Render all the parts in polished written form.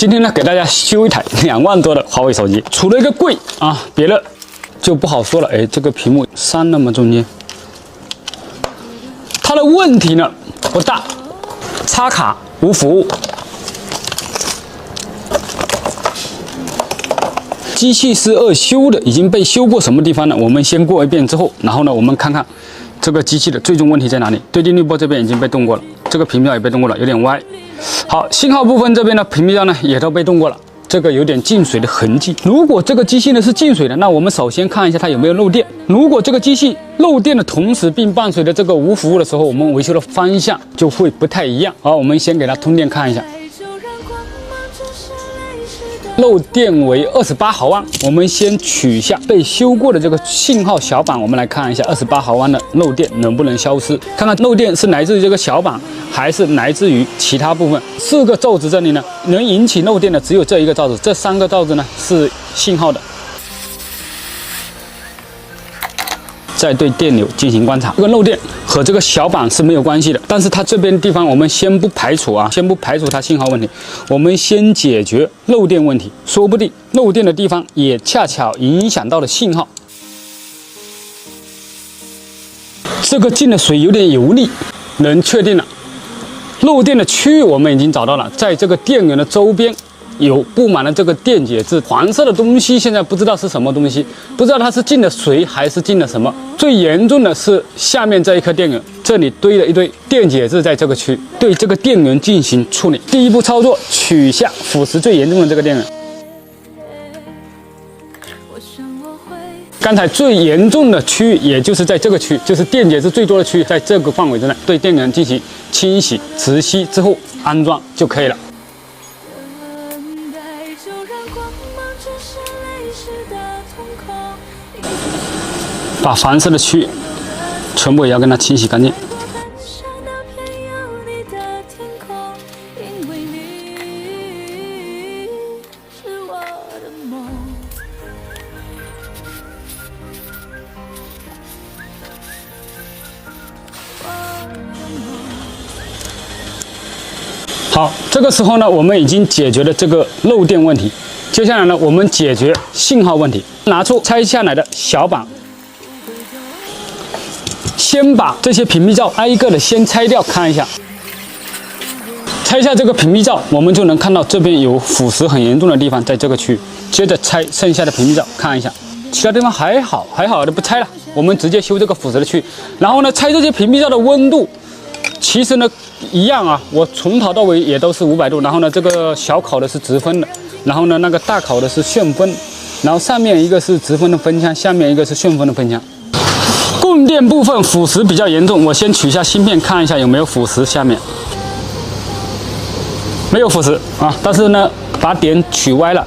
今天呢，给大家修一台2万多的华为手机，除了一个贵啊，别的就不好说了。哎，这个屏幕删了吗？中间，它的问题呢不大，插卡无服务，机器是2修的，已经被修过什么地方呢？我们先过一遍之后，然后呢，我们看看这个机器的最终问题在哪里。对定滤波这边已经被动过了，这个屏幕也被动过了，有点歪。好，信号部分这边呢，屏幕呢也都被动过了，这个有点进水的痕迹。如果这个机器呢是进水的，那我们首先看一下它有没有漏电。如果这个机器漏电的同时并伴随着这个无服务的时候，我们维修的方向就会不太一样。好，我们先给它通电看一下。漏电为28毫安，我们先取下被修过的这个信号小板，我们来看一下28毫安的漏电能不能消失，看看漏电是来自于这个小板，还是来自于其他部分。4个罩子这里呢，能引起漏电的只有这1个罩子，这3个罩子呢是信号的。再对电流进行观察，这个漏电和这个小板是没有关系的，但是它这边地方我们先不排除啊，先不排除它信号问题，我们先解决漏电问题，说不定漏电的地方也恰巧影响到了信号。这个进的水有点油腻，能确定了。漏电的区域我们已经找到了，在这个电源的周边。有布满了这个电解质，黄色的东西现在不知道是什么东西，不知道它是进了水还是进了什么。最严重的是下面这一颗电源，这里堆了一堆电解质，在这个区对这个电源进行处理。第一步操作，取下腐蚀最严重的这个电源。刚才最严重的区域，也就是在这个区域，就是电解质最多的区域，在这个范围之内，对电源进行清洗、磁吸之后安装就可以了。把黄色的区域全部也要跟它清洗干净。好，这个时候呢，我们已经解决了这个漏电问题。接下来呢，我们解决信号问题。拿出拆下来的小板。先把这些屏蔽罩挨个的先拆掉，看一下。拆下这个屏蔽罩，我们就能看到这边有腐蚀很严重的地方，在这个区域。接着拆剩下的屏蔽罩，看一下，其他地方还好的，不拆了。我们直接修这个腐蚀的区域。然后呢，拆这些屏蔽罩的温度，其实呢一样啊，我从头到尾也都是500度。然后呢，这个小口的是直分的，然后呢那个大口的是旋分，然后上面一个是直分的分腔，下面一个是旋分的分腔。供电部分腐蚀比较严重，我先取下芯片看一下有没有腐蚀。下面没有腐蚀啊，但是呢，把点取歪了，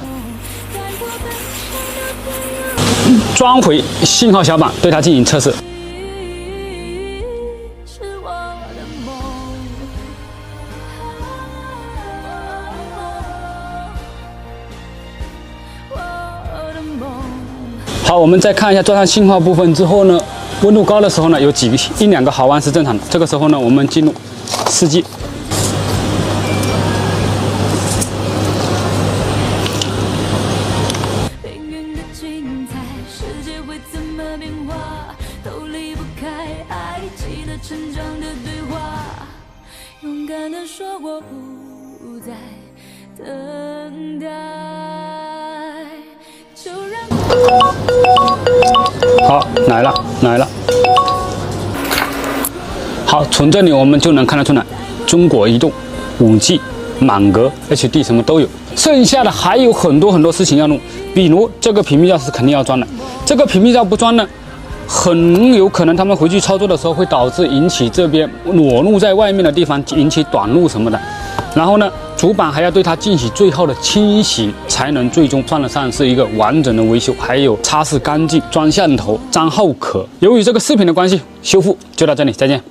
装回信号小板，对它进行测试。好，我们再看一下装上信号部分之后呢。温度高的时候呢，有1-2个毫安是正常的。这个时候呢，我们进入试机。好，来了。好，从这里我们就能看得出来，中国移动、5G、满格、HD 什么都有。剩下的还有很多事情要弄，比如这个屏蔽罩是肯定要装的，这个屏蔽罩不装呢，很有可能他们回去操作的时候会导致引起这边裸露在外面的地方引起短路什么的。然后呢，主板还要对它进行最后的清洗，才能最终算得上是一个完整的维修。还有擦拭干净、装线头、粘后壳。由于这个视频的关系，修复就到这里，再见。